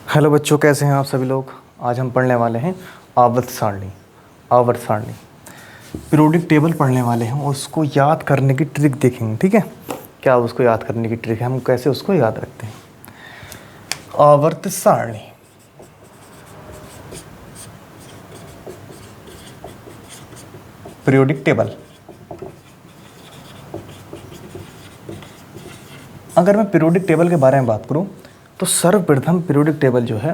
Hello बच्चों, कैसे हैं आप सभी लोग। आज हम पढ़ने वाले हैं आवर्त सारणी। पीरियोडिक टेबल पढ़ने वाले हैं और उसको याद करने की ट्रिक देखेंगे। ठीक है, क्या उसको याद करने की ट्रिक है, हम कैसे उसको याद रखते हैं। आवर्त सारणी, पीरियोडिक टेबल। अगर मैं पीरियोडिक टेबल के बारे में बात करूं तो सर्वप्रथम पीरियोडिक टेबल जो है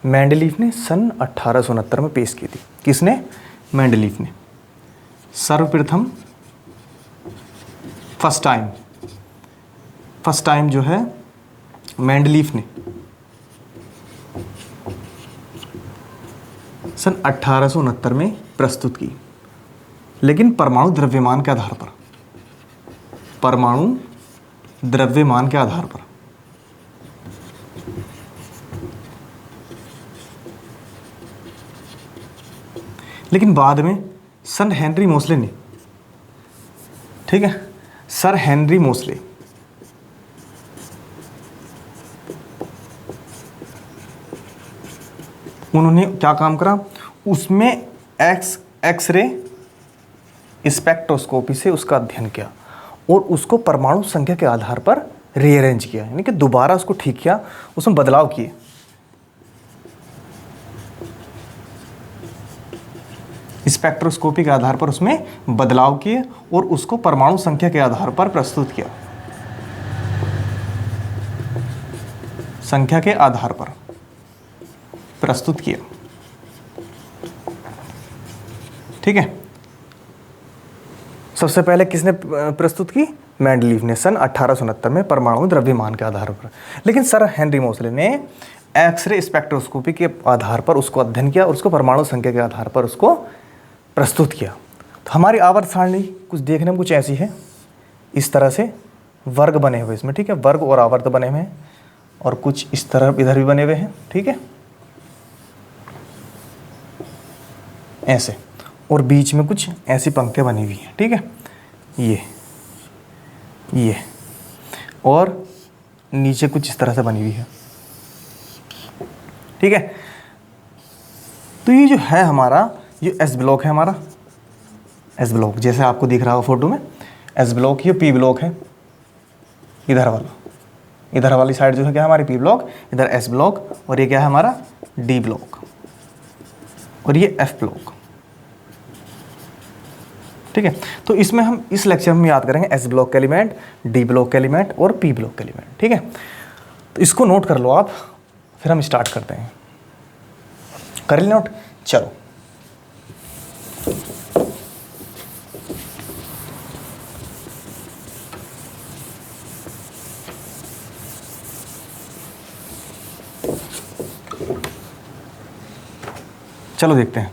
मेंडलीफ ने सन 1869 में पेश की थी। किसने? मेंडलीफ ने। सर्वप्रथम फर्स्ट टाइम जो है मेंडलीफ ने सन 1869 में प्रस्तुत की, लेकिन परमाणु द्रव्यमान के आधार पर। लेकिन बाद में सर हेनरी मोसले ने, ठीक है, सर हेनरी मोसले उन्होंने क्या काम करा, उसमें एक्सरे स्पेक्ट्रोस्कोपी से उसका अध्ययन किया और उसको परमाणु संख्या के आधार पर रीअरेंज किया, यानी कि दोबारा उसको ठीक किया, उसमें बदलाव किए। स्पेक्ट्रोस्कोपी के आधार पर उसमें बदलाव किए और उसको परमाणु संख्या के आधार पर प्रस्तुत किया। संख्या के आधार पर प्रस्तुत किया, ठीक है। सबसे पहले किसने प्रस्तुत की? मेंडलीफ ने सन 1869 में परमाणु द्रव्यमान के आधार पर। लेकिन सर हेनरी मोसले ने एक्सरे स्पेक्ट्रोस्कोपी के आधार पर उसको अध्ययन किया और उसको परमाणु संख्या के आधार पर उसको प्रस्तुत किया। तो हमारी आवर्त सारणी कुछ देखने में कुछ ऐसी है, इस तरह से वर्ग बने हुए इसमें, ठीक है, वर्ग और आवर्त बने हुए हैं, और कुछ इस तरह इधर भी बने हुए हैं, ठीक है, ऐसे, और बीच में कुछ ऐसी पंक्तियां बनी हुई हैं, ठीक है, ये और नीचे कुछ इस तरह से बनी हुई है, ठीक है। तो ये जो है हमारा, ये एस ब्लॉक है हमारा, एस ब्लॉक जैसे आपको दिख रहा हो फोटो में, एस ब्लॉक, ये पी ब्लॉक है, इधर वाली साइड जो है क्या है हमारी पी ब्लॉक, इधर एस ब्लॉक, और ये क्या है हमारा डी ब्लॉक, और ये एफ ब्लॉक, ठीक है। तो इसमें हम इस लेक्चर में याद करेंगे एस ब्लॉक के एलिमेंट, डी ब्लॉक के एलिमेंट और पी ब्लॉक के एलिमेंट, ठीक है। तो इसको नोट कर लो आप, फिर हम स्टार्ट करते हैं। कर ली नोट? चलो, चलो देखते हैं।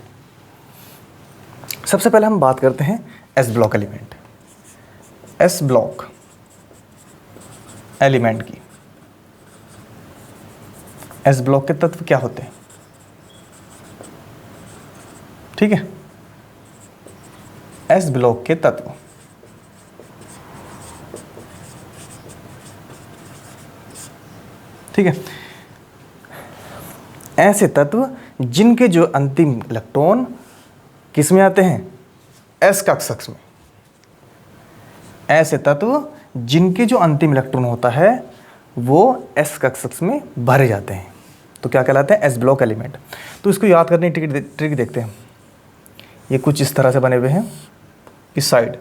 सबसे पहले हम बात करते हैं S block element, S block element की। एस ब्लॉक के तत्व क्या होते हैं, ठीक है। एस ब्लॉक के तत्व, ठीक है, ऐसे तत्व जिनके जो अंतिम इलेक्ट्रॉन किस में आते हैं, एस कक्षक में। ऐसे तत्व जिनके जो अंतिम इलेक्ट्रॉन होता है वो एस कक्षक में भरे जाते हैं, तो क्या कहलाते हैं, एस ब्लॉक एलिमेंट। तो इसको याद करने की ट्रिक देखते हैं। ये कुछ इस तरह से बने हुए हैं, इस साइड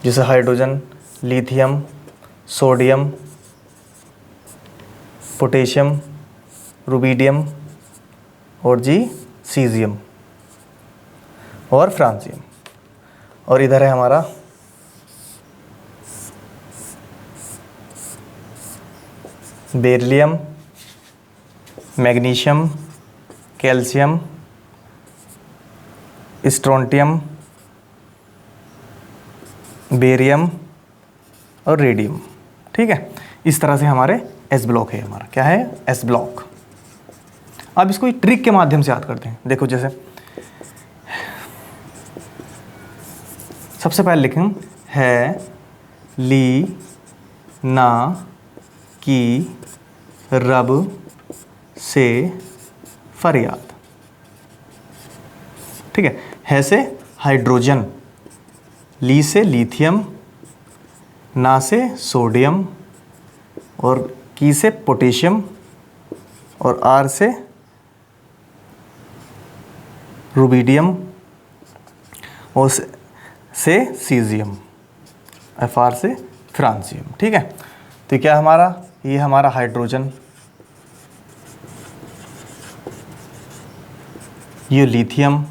जैसे hydrogen, lithium, sodium, potassium, rubidium और जी सीजियम और फ्रांसियम, और इधर है हमारा beryllium, magnesium, calcium, strontium, barium और रेडियम, ठीक है। इस तरह से हमारे एस ब्लॉक है, हमारा क्या है, एस ब्लॉक। अब इसको एक ट्रिक के माध्यम से याद करते हैं। देखो, जैसे सबसे पहले लिखें है ली ना की रब से फरियाद। ठीक है से हाइड्रोजन, ली से लिथियम, ना से सोडियम, और की से पोटेशियम, और आर से रुबिडियम, और से सीजियम, एफ आर से फ्रांसियम। ठीक है, तो क्या हमारा, ये हमारा हाइड्रोजन, ये लिथियम,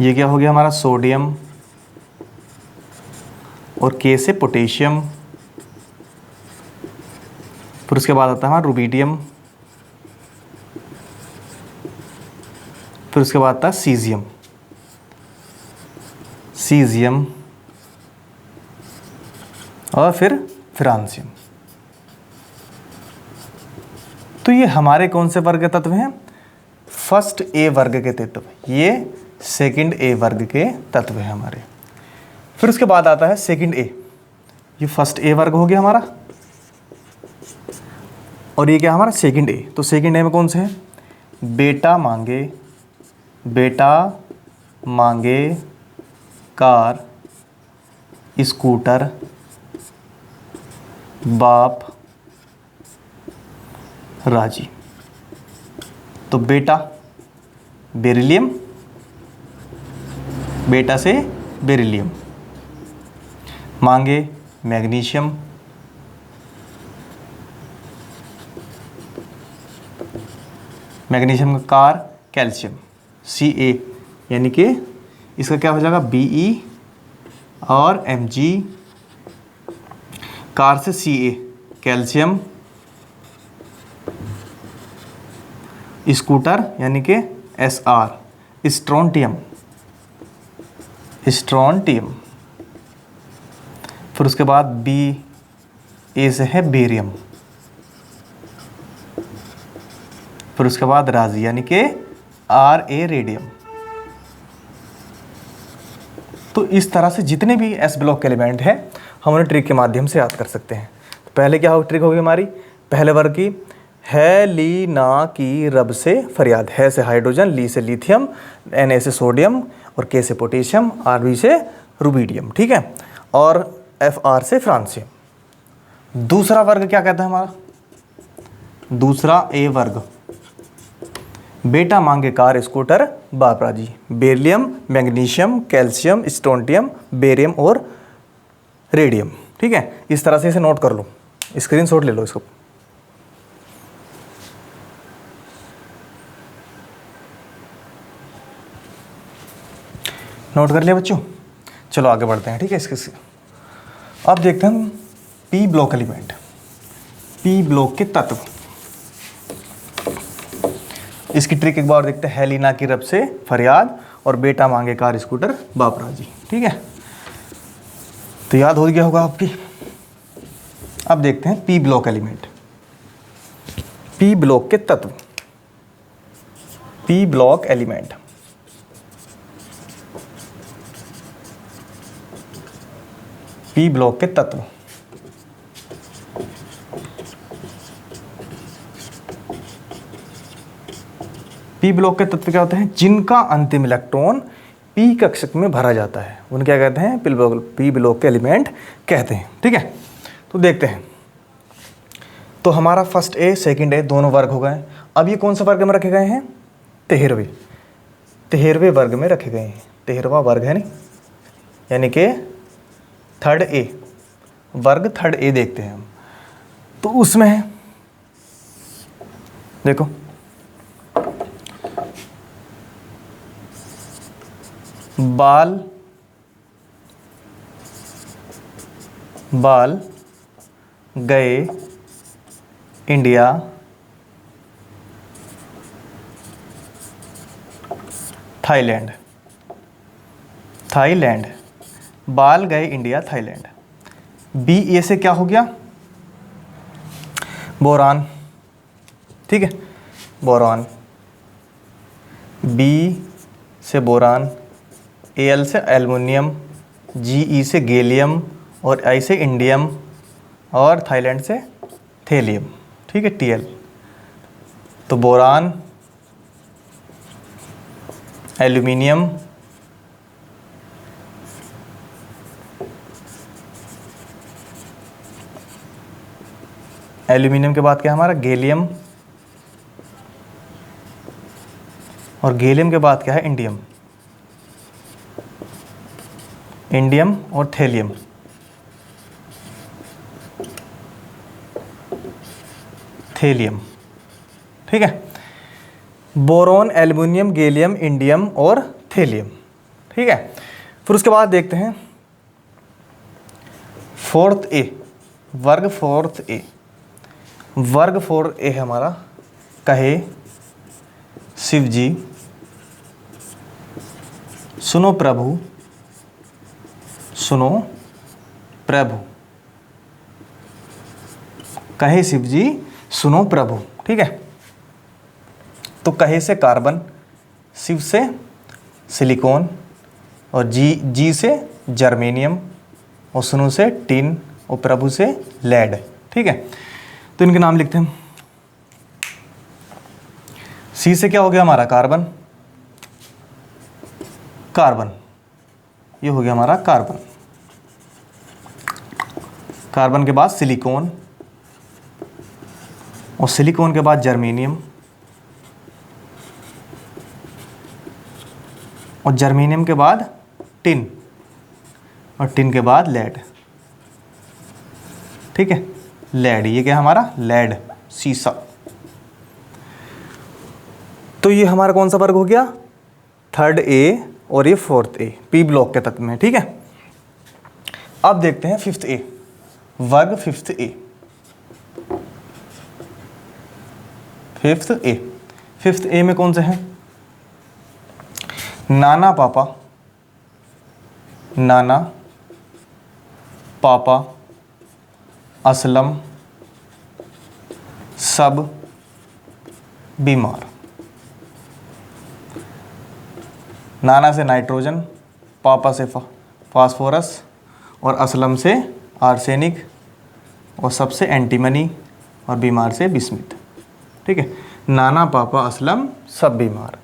ये क्या हो गया हमारा सोडियम, और के से पोटेशियम, फिर उसके बाद आता है हमारा रुबिडियम, फिर उसके बाद आता है सीजियम, सीजियम, और फिर फ्रांसियम। तो ये हमारे कौन से वर्ग के तत्व हैं? फर्स्ट ए वर्ग के तत्व, ये सेकंड ए वर्ग के तत्व हैं हमारे। फिर उसके बाद आता है सेकंड ए, ये फर्स्ट ए वर्ग हो गया हमारा, और ये क्या हमारा सेकंड ए। तो सेकंड ए में कौन से हैं? बेटा मांगे, बेटा मांगे कार, स्कूटर, बाप राजी। तो बेटा बेरिलियम, बेटा से बेरिलियम, मांगे मैग्नीशियम, मैग्नीशियम का कार कैल्शियम, सी ए, यानी कि इसका क्या हो जाएगा बी ई और एम जी, कार से सी ए कैल्शियम, स्कूटर यानी कि एस आर स्ट्रोंटियम, स्ट्रोंटियम, फिर उसके बाद बी ए से है बेरियम, फिर उसके बाद राजी यानी कि आर ए रेडियम। तो इस तरह से जितने भी एस ब्लॉक के एलिमेंट हैं हम उन्हें ट्रिक के माध्यम से याद कर सकते हैं। तो पहले क्या हो ट्रिक होगी हमारी, पहले वर्ग की है ली ना की रब से फरियाद, है से हाइड्रोजन, ली से लिथियम, एन ए से सोडियम, और के से पोटेशियम, आर बी से रुबिडियम। ठीक है, और एफ आर से फ्रांसियम। दूसरा वर्ग क्या कहता है हमारा, दूसरा ए वर्ग, बेटा मांगे कार, स्कूटर, बाप राजी, beryllium, magnesium, calcium, strontium, barium और रेडियम। ठीक है, इस तरह से इसे नोट कर लो, स्क्रीनशॉट ले लो इसको। नोट कर लिया बच्चों, चलो आगे बढ़ते हैं। ठीक है, इसके अब देखते हैं हम P block element, P block के तत्व। इसकी ट्रिक एक बार देखते हैं, हेलिना की रब से फरियाद और बेटा मांगे कार, स्कूटर, बाप राजी। ठीक है, तो याद हो गया होगा आपकी। अब देखते हैं P block element, P block के तत्व, P block element. P block के तत्व, पी ब्लॉक के तत्व क्या होते हैं? जिनका अंतिम इलेक्ट्रॉन पी कक्षक में भरा जाता है उन्हें क्या कहते हैं? पी ब्लॉक के एलिमेंट कहते हैं। ठीक है, तो देखते हैं। तो हमारा फर्स्ट ए सेकंड ए दोनों वर्ग हो गए। अब ये कौन सा वर्ग में रखे गए हैं? 13वें वर्ग में रखे गए हैं। 13वां वर्ग है नहीं, यानी कि थर्ड ए वर्ग, थर्ड ए देखते हैं हम। तो उसमें है देखो, बाल गए इंडिया, थाईलैंड, बाल गए इंडिया, थाईलैंड। बी ए से क्या हो गया? बोरान। ठीक है, बोरान, बी से बोरान, एल से एल्युमिनियम, जी ई से गैलियम, और आई से इंडियम, और थाईलैंड से थेलियम, ठीक है, Tl। तो बोरान, एल्यूमिनियम, एल्यूमिनियम के बाद क्या है हमारा गैलियम, और गैलियम के बाद क्या है इंडियम, इंडियम और थेलियम। थेलियम, ठीक है, बोरोन, एल्यूमिनियम, गैलियम, इंडियम और थेलियम, ठीक है। फिर उसके बाद देखते हैं फोर्थ ए, वर्ग फोर्थ ए। वर्ग 4A है हमारा, कहे शिव जी सुनो प्रभु, सुनो प्रभु, कहे शिव जी सुनो प्रभु, ठीक है। तो कहे से कार्बन, शिव से सिलिकॉन, और जी से जर्मेनियम, और सुनो से टिन, और प्रभु से लेड, ठीक है। तो इनके नाम लिखते हैं। सी से क्या हो गया हमारा कार्बन, कार्बन, ये हो गया हमारा कार्बन। कार्बन के बाद सिलिकॉन, और सिलिकॉन के बाद जर्मेनियम, और जर्मेनियम के बाद टिन, और टिन के बाद लेड, ठीक है, लेड। ये क्या है हमारा लेड, सीसा। तो ये हमारा कौन सा वर्ग हो गया, थर्ड ए, और ये फोर्थ ए, पी ब्लॉक के तत्व में, ठीक है। अब देखते हैं फिफ्थ ए, वर्ग फिफ्थ ए। फिफ्थ ए, फिफ्थ ए में कौन से हैं, नाना पापा, नाना पापा, असलम, सब बीमार। नाना से नाइट्रोजन, पापा से फास्फोरस, और असलम से आर्सेनिक, और सब से एंटीमनी, और बीमार से बिस्मित, ठीक है। नाना पापा असलम सब बीमार,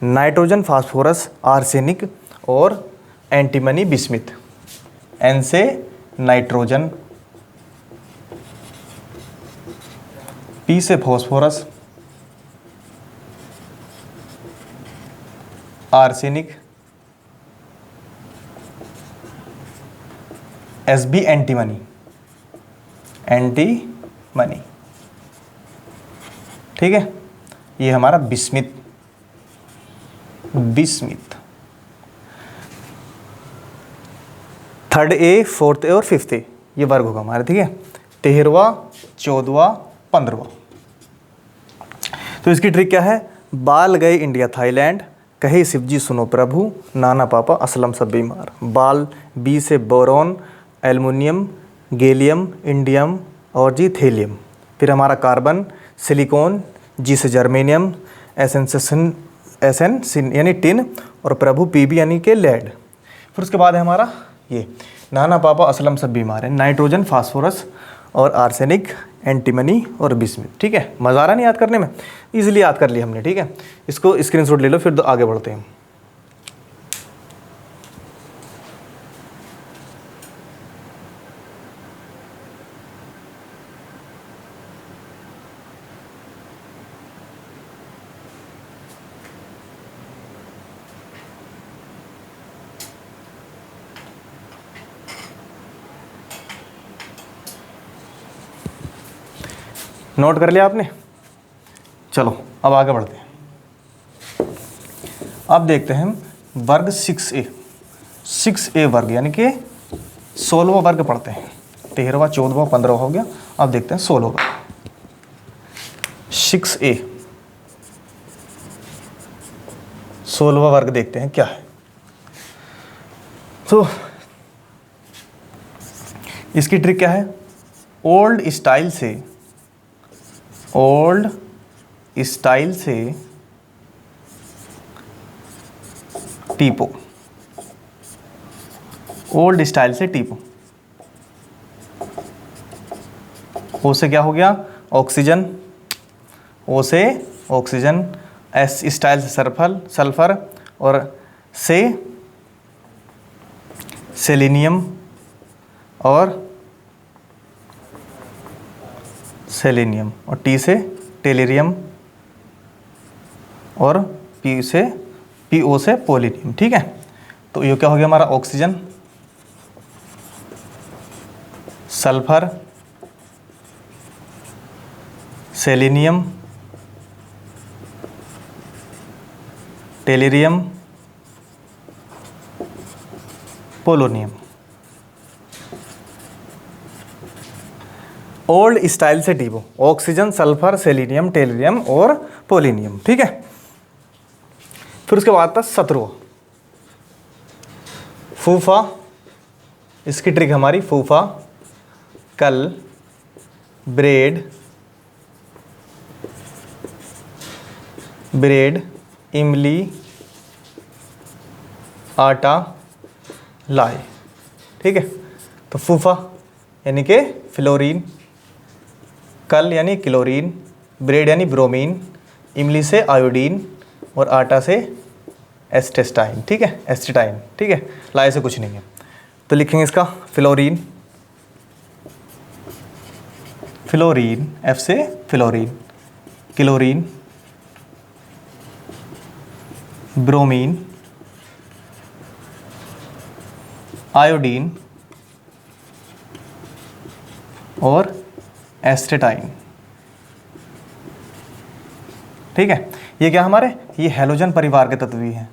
नाइट्रोजन, फास्फोरस, आर्सेनिक और एंटीमनी बिस्मित। एन से नाइट्रोजन, पी से phosphorus, arsenic, S B antimony, antimony, ठीक है। ये हमारा बिस्मित, बिस्मित। थर्ड ए, फोर्थ ए और फिफ्थ ए, ये वर्ग होगा हमारा, ठीक है। 13वां, 14वां, 15वां। तो इसकी ट्रिक क्या है, बाल गए इंडिया थाईलैंड, कहे शिवजी सुनो प्रभु, नाना पापा असलम सब बीमार। बाल, बी से बोरोन, एल्युमिनियम, गैलियम, इंडियम और जी थेलियम। फिर हमारा कार्बन, सिलिकॉन, जी से जर्मेनियम, एस एन यानी टिन, और प्रभु पी बी यानी के लेड। फिर उसके बाद है हमारा ये नाना पापा असलम सब बीमार है, नाइट्रोजन, फास्फोरस और आर्सेनिक, एंटीमनी और बिस्मित, ठीक है। मज़ा आ रहा नहीं याद करने में, इजीली याद कर लिया हमने, ठीक है। इसको स्क्रीनशॉट ले लो, फिर आगे बढ़ते हैं। नोट कर लिया आपने, चलो अब आगे बढ़ते हैं। अब देखते हैं वर्ग 6A, 6A वर्ग यानी कि 16वां वर्ग पढ़ते हैं। 13वां, 14वां, 15वां हो गया, अब देखते हैं 16वां। 6A 16वां वर्ग देखते हैं क्या है। तो इसकी ट्रिक क्या है, ओल्ड स्टाइल से, ओल्ड स्टाइल से टीपो, ओल्ड स्टाइल से टीपो। ओ से क्या हो गया ऑक्सीजन, ओ से ऑक्सीजन, एस स्टाइल से सल्फर और से सेलेनियम और सेलेनियम और टी से टेलेरियम और पीओ से पोलिनियम। ठीक है, तो ये क्या हो गया हमारा oxygen, sulphur, selenium, टेलेरियम, polonium. Old style से डिवो, ऑक्सीजन, सल्फर, सेलेनियम, टेलेरियम और पोलिनियम। ठीक है, फिर उसके बाद था 17वां फूफा। इसकी ट्रिक हमारी फूफा, कल, ब्रेड, इमली, आटा, लाई। ठीक है, तो फूफा यानी कि फ्लोरीन, कल यानी क्लोरीन, ब्रेड यानी ब्रोमीन, इमली से आयोडीन और आटा से एस्टेटाइन। ठीक है, एस्टेटाइन। ठीक है, लाई से कुछ नहीं है, तो लिखेंगे इसका फ्लोरीन, एफ से फ्लोरीन, क्लोरीन, ब्रोमीन, आयोडीन और एस्टेटाइन। ठीक है, ये क्या हमारे, ये हैलोजन परिवार के तत्व भी हैं।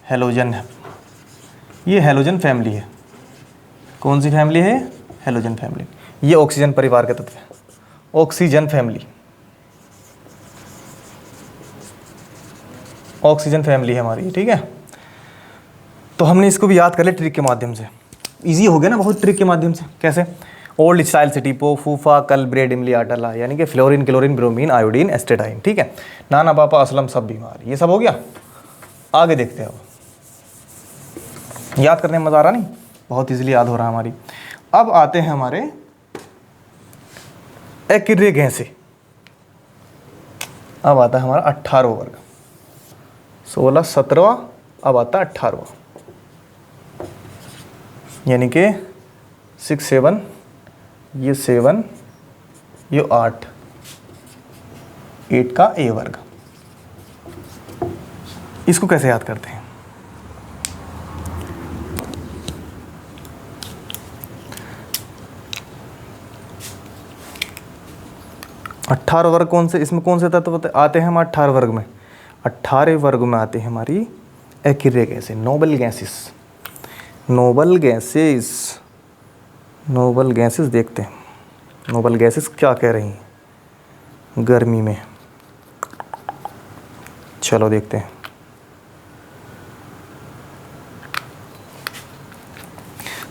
हैलोजन है, ये हैलोजन फैमिली है। कौन सी फैमिली है, हैलोजन फैमिली। ये ऑक्सीजन परिवार के तत्व है, ऑक्सीजन फैमिली, ऑक्सीजन फैमिली है हमारी। ठीक है, तो हमने इसको भी याद कर लिया ट्रिक के माध्यम से। इजी हो गया ना बहुत, ट्रिक के माध्यम से। कैसे, ओल्ड स्टाइल से टीपो, फूफा, कल, ब्रेड, इमली, आटा, ला, यानी कि fluorine, chlorine, bromine, iodine, astatine. ठीक है, नाना पापा असलम सब बीमार, ये सब हो गया। आगे देखते हैं, अब याद करने में मजा आ रहा नहीं, बहुत इजीली याद हो रहा है हमारी। अब आते हैं हमारे एक्रिय गैसें। अब आता है हमारा 18वां वर्ग, 16, 17वां, अब आता है 18वां, यानी कि 6, 7, ये 7, ये 8 का ए वर्ग। इसको कैसे याद करते हैं, अट्ठारह वर्ग कौन से, इसमें कौन से तत्व आते हैं हम 18 वर्ग में, 18 वर्ग में आते हैं हमारी एक्रिय गैसें, नोबल गैसेस। नोबल गैसेस देखते हैं, नोबल गैसेस क्या कह रही हैं गर्मी में। चलो देखते हैं।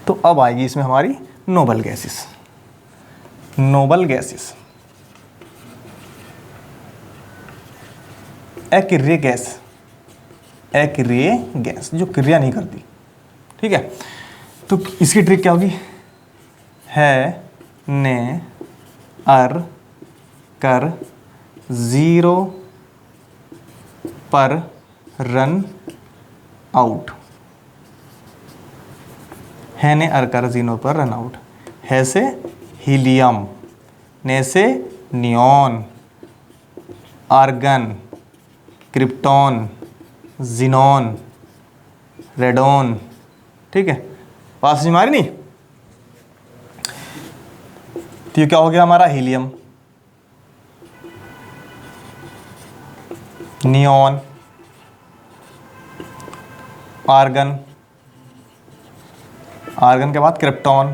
तो अब आएगी इसमें हमारी नोबल गैसेस। नोबल गैसेस, अक्रिय गैस जो क्रिया नहीं करती। ठीक है, तो इसकी ट्रिक क्या होगी, है, ने, अर, कर, 0 पर रन आउट। है ने अर कर 0 पर रन आउट। है से हीलियम, ने से neon, argon, krypton, xenon, radon. ठीक है, पास नहीं मारी नहीं। तो ये क्या हो गया हमारा हीलियम, नियॉन, आर्गन, आर्गन के बाद क्रिप्टॉन,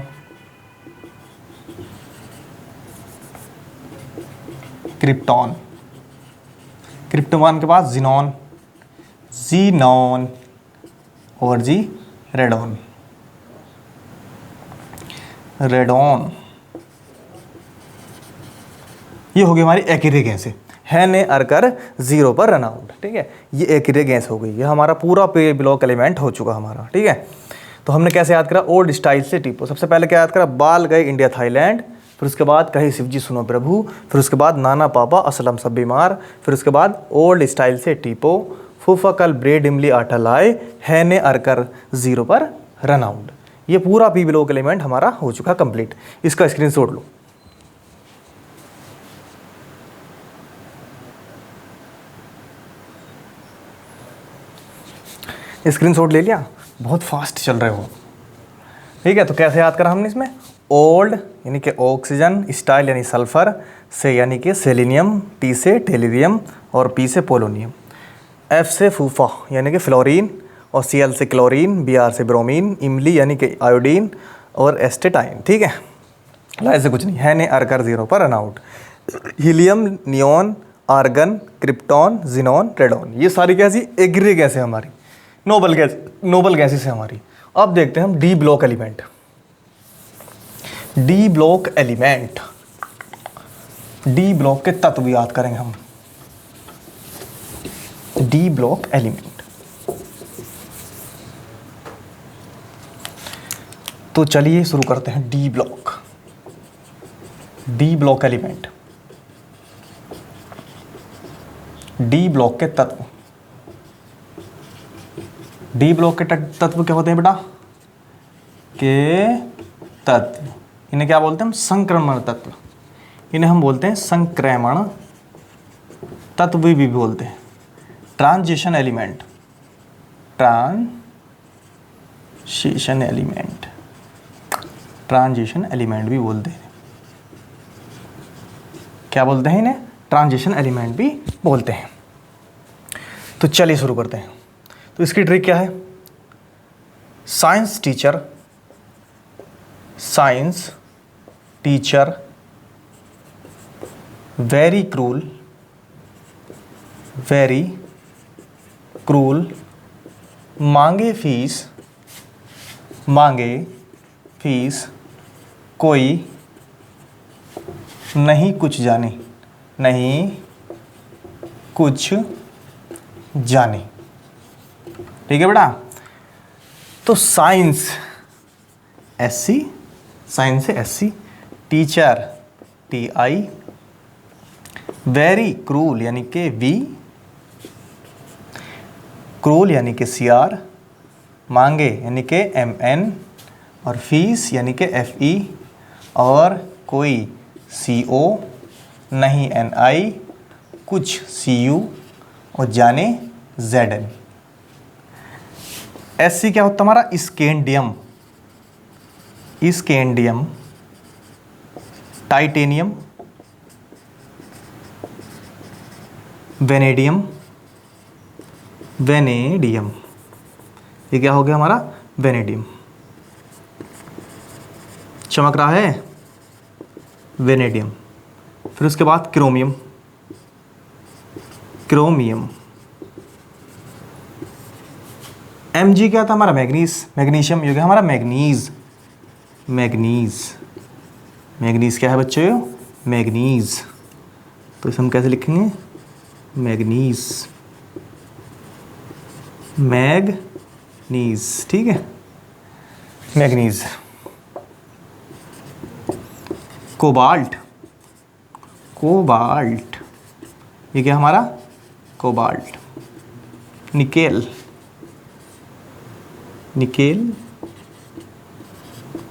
क्रिप्टोन के बाद जिनॉन, और रेडॉन। ये हो गई हमारी एक्रिय गैस है ने अरकर 0 पर रन आउट। ठीक है, ये एक्रिय गैस हो गई, ये हमारा पूरा पे ब्लॉक एलिमेंट हो चुका हमारा। ठीक है, तो हमने कैसे याद करा, ओल्ड स्टाइल से टीपो। सबसे पहले क्या याद करा, बाल गए इंडिया थाईलैंड, फिर उसके बाद कहे शिव जी सुनो प्रभु, फिर उसके बाद नाना पापा असलम सब बीमार, फिर उसके बाद ओल्ड स्टाइल से टीपो, फूफा कल ब्रेड इमली आटा लाए, है ने अरकर जीरो पर रन आउट। ये पूरा पी ब्लॉक एलिमेंट हमारा हो चुका कंप्लीट। इसका स्क्रीनशॉट लो। स्क्रीनशॉट ले लिया? बहुत फास्ट चल रहे हो, ठीक है। तो कैसे याद करा हमने इसमें? ओल्ड यानी कि ऑक्सीजन, स्टाइल यानी सल्फर, से यानी कि सेलेनियम, टी से टेलिरियम और पी से पोलोनियम, एफ से फूफा यानी कि फ्लोरीन और सी एल से क्लोरीन, बी आर से ब्रोमीन, इमली यानी कि आयोडीन और एस्टेटाइन, ठीक है। ऐसे कुछ नहीं है, ने अरकर जीरो पर run out. Helium, neon, argon, krypton, xenon, radon, ये सारी कैसी एग्री गैस है हमारी, नोबल गैसेस है हमारी। अब देखते हैं हम D block element. D block element, D block के तत्व याद करेंगे हम। डी ब्लॉक एलिमेंट, तो चलिए शुरू करते हैं। D block, D block element, D block के तत्व। डी ब्लॉक के तत्व क्या होते हैं बेटा? के तत्व, इन्हें क्या बोलते हैं हम? संक्रमण तत्व। इन्हें हम बोलते हैं संक्रमण तत्व भी बोलते हैं। Transition element, transition element, transition element भी बोलते हैं। क्या बोलते हैं इन्हें? ट्रांजिशन एलिमेंट भी बोलते हैं। तो चलिए शुरू करते हैं। तो इसकी ट्रिक क्या है? साइंस टीचर वेरी क्रूल, मांगे फीस, कोई नहीं कुछ जाने, ठीक है बेटा। तो साइंस SC, साइंस से SC, teacher TI, very cruel यानी कि V, क्रूल यानी कि CR, मांगे यानी कि MN और फीस यानी कि FE और कोई CO, नहीं NI, कुछ CU और जाने ZN। SC क्या होता हमारा? स्कैंडियम, टाइटेनियम, वेनेडियम, ये क्या हो गया हमारा? वेनेडियम। चमक रहा है? वेनेडियम। फिर उसके बाद क्रोमियम, Mg क्या था हमारा? मैग्नीशियम, ये हो गया हमारा मैग्नीज क्या है बच्चों? मैग्नीज। तो इसे हम कैसे लिखेंगे? मैग्नीज, ठीक है, मैग्नीज। कोबाल्ट, ये क्या हमारा? कोबाल्ट। निकेल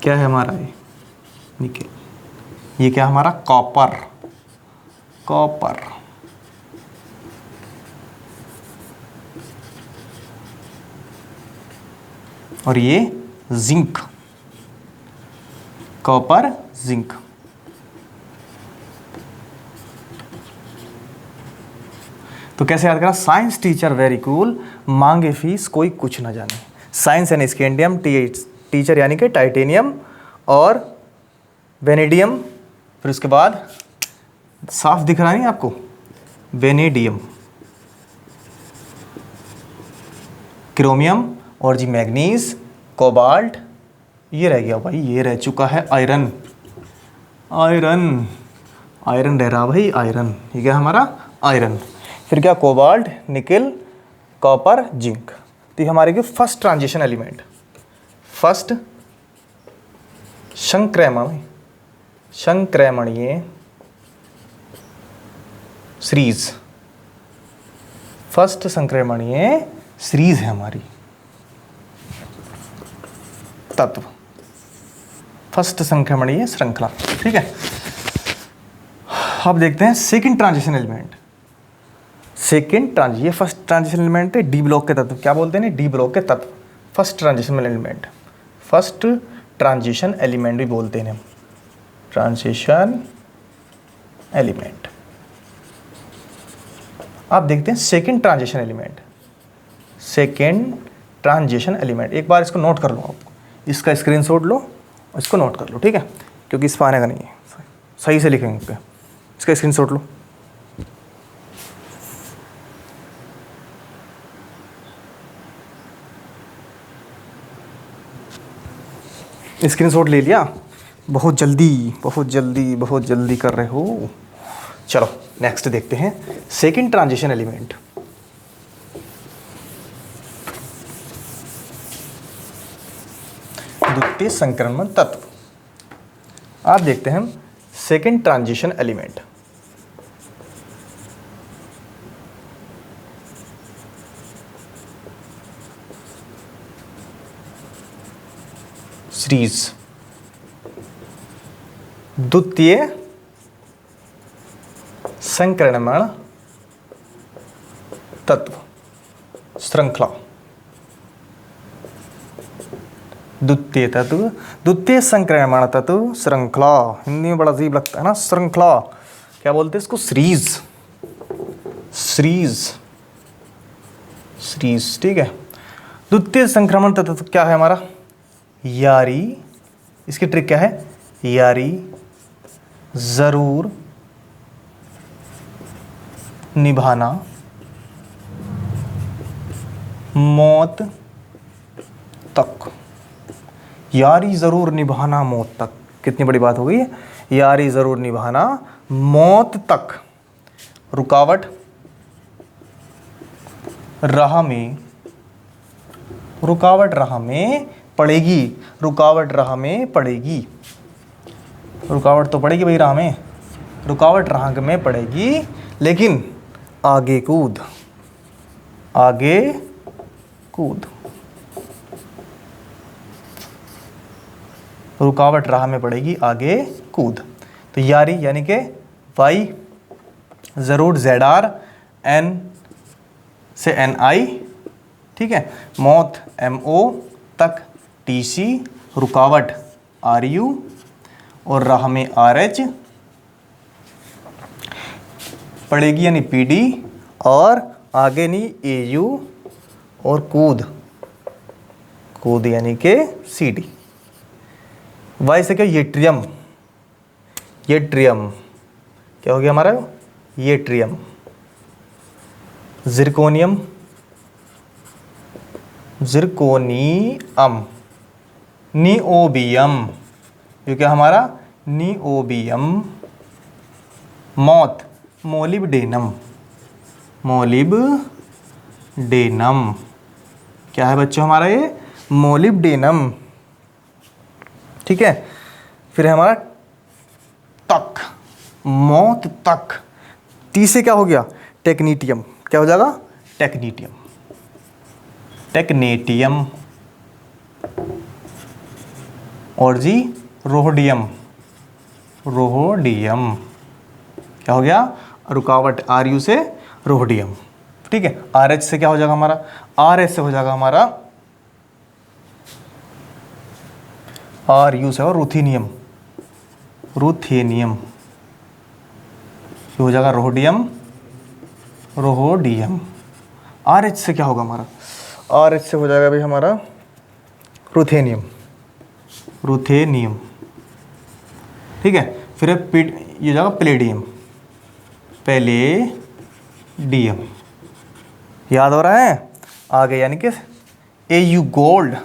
क्या है हमारा? ये निकेल। ये क्या हमारा? कॉपर। और ये जिंक, कॉपर, जिंक। तो कैसे याद करा? साइंस टीचर वेरी कूल, मांगे फीस कोई कुछ ना जाने। साइंस यानी स्कैंडियम, टीचर यानी कि टाइटेनियम और वेनेडियम। फिर उसके बाद साफ दिख रहा नहीं आपको? वेनेडियम, क्रोमियम और जी मैग्नीज, कोबाल्ट। ये रह गया भाई, ये रह चुका है आयरन रह रहा भाई, आयरन। ये क्या हमारा? आयरन। फिर क्या? Cobalt, nickel, copper, zinc. तो ये हमारे के फर्स्ट ट्रांजिशन एलिमेंट, फर्स्ट संक्रमण संक्रमणीय सीरीज, फर्स्ट संक्रमणीय सीरीज है हमारी तत्व, फर्स्ट संक्रमणीय श्रृंखला। ठीक है, अब देखते हैं second transition element. Second transition, ये फर्स्ट ट्रांजिशन एलिमेंट है डी ब्लॉक के तत्व, क्या बोलते हैं डी ब्लॉक के तत्व, first transition element, first transition element भी बोलते हैं, ट्रांजिशन एलिमेंट। आप देखते हैं second transition element, second transition element. एक बार इसको नोट कर लो, आप इसका स्क्रीनशॉट लो, इसको नोट कर लो, ठीक है, क्योंकि इस पर आने का नहीं है, सही से लिखेंगे, इसका स्क्रीनशॉट लो। स्क्रीनशॉट ले लिया, बहुत जल्दी कर रहे हो। चलो नेक्स्ट देखते हैं सेकंड ट्रांजिशन एलिमेंट। द्वितीय संक्रमण तत्व। आप देखते हैं सेकंड ट्रांजिशन एलिमेंट, सीरीज, द्वितीय संक्रमण तत्व श्रृंखला, द्वितीय तत्व, द्वितीय संक्रमण तत्व श्रृंखला। हिंदी में बड़ा अजीब लगता है ना, श्रृंखला क्या बोलते हैं इसको, सीरीज, सीरीज, सीरीज। ठीक है, द्वितीय संक्रमण तत्व क्या है हमारा, यारी, इसकी ट्रिक क्या है, यारी जरूर निभाना मौत तक, यारी जरूर निभाना मौत तक। कितनी बड़ी बात हो गई है, यारी जरूर निभाना मौत तक। रुकावट राह में, रुकावट राह में पड़ेगी, रुकावट राह में पड़ेगी, रुकावट तो पड़ेगी भाई राह में, रुकावट राह में पड़ेगी, लेकिन आगे कूद, आगे कूद। रुकावट राह में पड़ेगी, आगे कूद। तो यारी यानी कि वाई, जरूर ZR, N से NI, ठीक है, मौत MO, तक TC, रुकावट RU और राह में RH, पड़ेगी यानी PD, और आगे नहीं AU, और कूद, कूद यानी कि CD। वाई से क्या, येट्रियम, येट्रियम क्या हो गया हमारा, येट्रियम, जिरकोनियम, जिरकोनियम, निओबियम, ये क्या हमारा, निओबियम, मौत मोलिब्डेनम, मोलिब्डेनम, क्या है बच्चों हमारा ये, मोलिब्डेनम। ठीक है, फिर है हमारा तक, मौत तक। तीसरे क्या हो गया, टेक्नीटियम, क्या हो जाएगा, टेक्नीटियम, टेक्नेटियम, और जी रोहोडियम, रोहोडियम, क्या हो गया, रुकावट RU से रोहोडियम। ठीक है, RH से क्या हो जाएगा हमारा, RH से हो जाएगा हमारा, RU से और रुथेनियम, रुथेनियम हो जाएगा रोहोडियम, रोहोडियम। RH से क्या होगा हमारा, RH से हो जाएगा भाई हमारा रुथेनियम, रुथेनियम। ठीक है, फिर ये हो जाएगा प्लेडियम, पैलेडियम। याद हो रहा है, आगे यानी कि AU गोल्ड,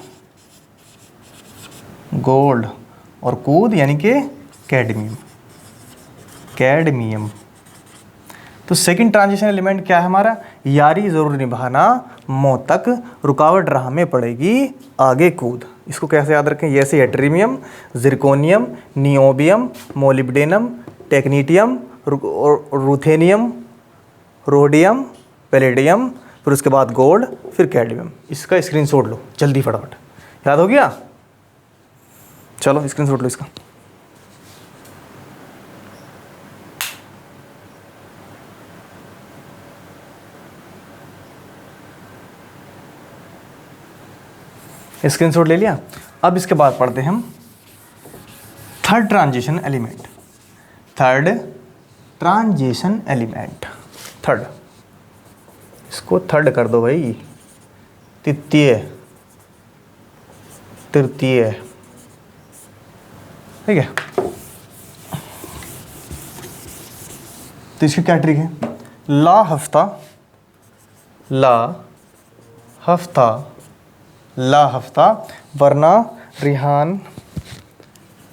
गोल्ड, और कूद यानी कि कैडमियम, कैडमियम। तो सेकंड ट्रांजिशन एलिमेंट क्या है हमारा, यारी जरूर निभाना मौत तक, रुकावट राह में पड़ेगी, आगे कूद। इसको कैसे याद रखें? ये ऐसे yttrium, zirconium, niobium, molybdenum, technetium, ruthenium, rhodium, palladium, फिर उसके बाद गोल्ड, फिर कैडमियम। इसका स्क्रीनशॉट लो जल्दी फटाफट। याद हो गया? चलो स्क्रीनशॉट लो इसका। स्क्रीनशॉट ले लिया। अब इसके बाद पढ़ते हैं हम third transition element. Third transition element, third, इसको थर्ड कर दो भाई, तृतीय, तृतीय, ठीक है। तो इसकी क्या ट्रिक है? ला हफ्ता, ला हफ्ता, ला हफ्ता, वरना रिहान,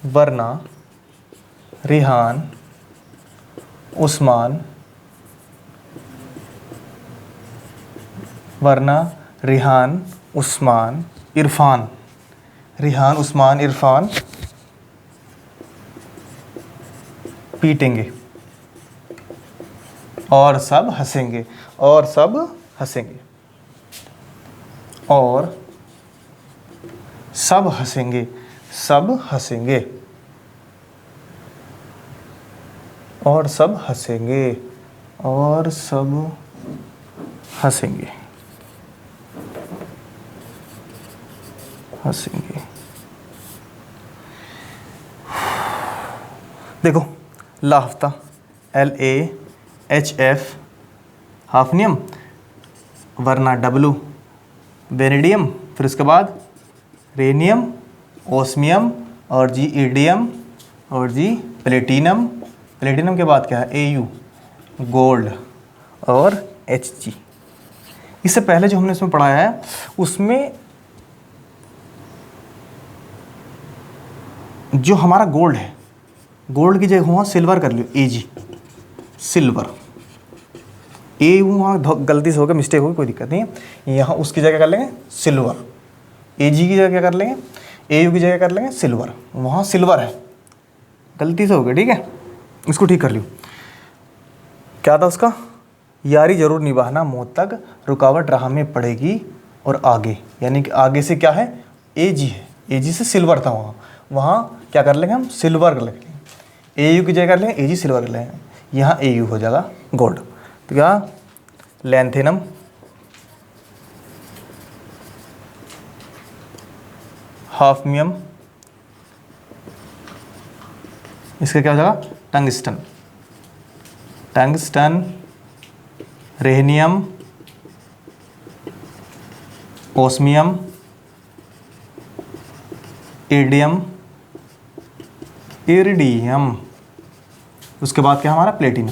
वरना रिहान, उस्मान, वरना रिहान, उस्मान, इरफान, रिहान, उस्मान, इरफान पीटेंगे और सब हंसेंगे, और सब हंसेंगे, और सब हंसेंगे, सब हंसेंगे, और सब हंसेंगे, और सब हंसेंगे, हंसेंगे। देखो ला हफ्ता, LAHF हाफनियम, वरना W वेनेडियम, फिर उसके बाद रेनियम, ओस्मियम, और जी ईडियम, और जी प्लेटिनम, प्लेटिनम के बाद क्या है? AU गोल्ड, और HG। इससे पहले जो हमने इसमें पढ़ाया है उसमें जो हमारा गोल्ड है, गोल्ड की जगह वहाँ सिल्वर कर लियो, AG सिल्वर। ए वहाँ गलती से हो गया, मिस्टेक होगी, कोई दिक्कत नहीं है। यहाँ उसकी जगह कर लेंगे सिल्वर। AG की जगह क्या कर लेंगे? AU की जगह कर लेंगे सिल्वर। वहाँ सिल्वर है, गलती से हो गया, ठीक है, इसको ठीक कर लियो। क्या था उसका? यारी जरूर निभाना, मौत तक रुकावट राह में पड़ेगी, और आगे, यानी कि आगे से क्या है? AG है, AG से सिल्वर था वहाँ, वहाँ क्या कर लेंगे हम? सिल्वर कर लेंगे। AU की जगह कर लेंगे AG, सिल्वर कर लेंगे, यहाँ AU हो जाएगा गोल्ड। तो क्या? लैंथेनम, हाफनियम, इसका क्या हो जाएगा? Tungsten, tungsten, rhenium, osmium, iridium, iridium, उसके बाद क्या हमारा? प्लेटिनम,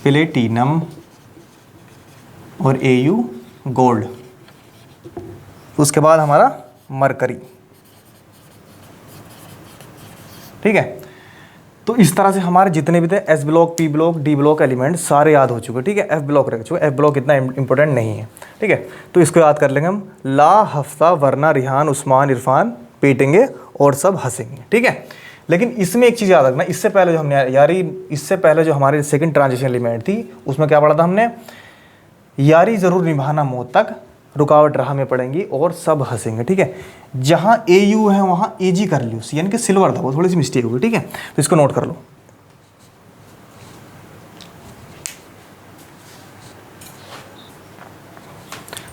प्लेटिनम, और AU गोल्ड, उसके बाद हमारा मरकरी, ठीक है। तो इस तरह से हमारे जितने भी थे S block, P block, D block element सारे याद हो चुके, ठीक है। F ब्लॉक रख चुके, F ब्लॉक इतना इंपॉर्टेंट नहीं है, ठीक है। तो इसको याद कर लेंगे हम, ला हफ्ता, वरना रिहान, उस्मान, इरफान पीटेंगे और सब हंसेंगे, ठीक है। लेकिन इसमें एक चीज़ याद रखना, इससे पहले जो हमने यारी, इससे पहले जो हमारी सेकंड ट्रांजिशन एलिमेंट थी उसमें क्या पढ़ा था हमने? यारी जरूर निभाना, मौत तक रुकावट राह में पड़ेंगी, और सब हंसेंगे, ठीक है। जहाँ AU है वहाँ AG कर लियो, यानी कि सिल्वर था, वो थोड़ी सी मिस्टेक होगी, ठीक है। तो इसको नोट कर लो।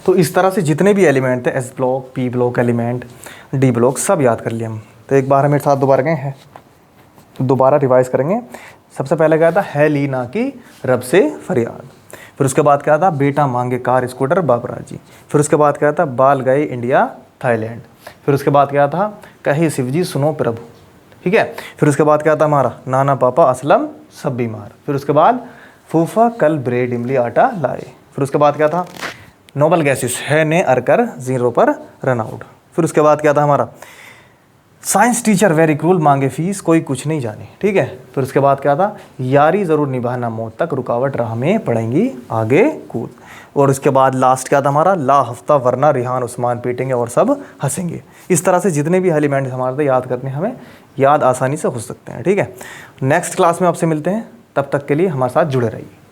तो इस तरह से जितने भी एलिमेंट थे, S block, P block element, D block, सब याद कर लिए हम। तो एक बार मेरे साथ दोबारा गए हैं, दोबारा रिवाइज करेंगे। सबसे पहले क्या था? है ली ना की रब से फरियाद। फिर उसके बाद क्या था? बेटा मांगे कार स्कूटर बाबरा जी। फिर उसके बाद क्या था? बाल गए इंडिया थाईलैंड। फिर उसके बाद क्या था? कहे शिव जी सुनो प्रभु, ठीक है। फिर उसके बाद क्या था हमारा? नाना पापा असलम सब बीमार। फिर उसके बाद फूफा कल ब्रेड इमली आटा लाए। फिर उसके बाद क्या था? नोबल गैसेस है ने अरकर जीरो पर रन आउट। फिर उसके बाद क्या था हमारा? साइंस टीचर वेरी क्रूल, मांगे फीस कोई कुछ नहीं जाने। ठीक है, फिर उसके बाद क्या था, यारी ज़रूर निभाना मौत तक, रुकावट राह में पड़ेंगी आगे कूद। और उसके बाद लास्ट क्या था हमारा, ला हफ्ता वरना रिहान उस्मान पीटेंगे और सब हंसेंगे। इस तरह से जितने भी एलिमेंट्स हमारे थे याद करने, हमें याद आसानी से हो सकते हैं। ठीक है, नेक्स्ट क्लास में आपसे मिलते हैं, तब तक के लिए हमारे साथ जुड़े रहिए।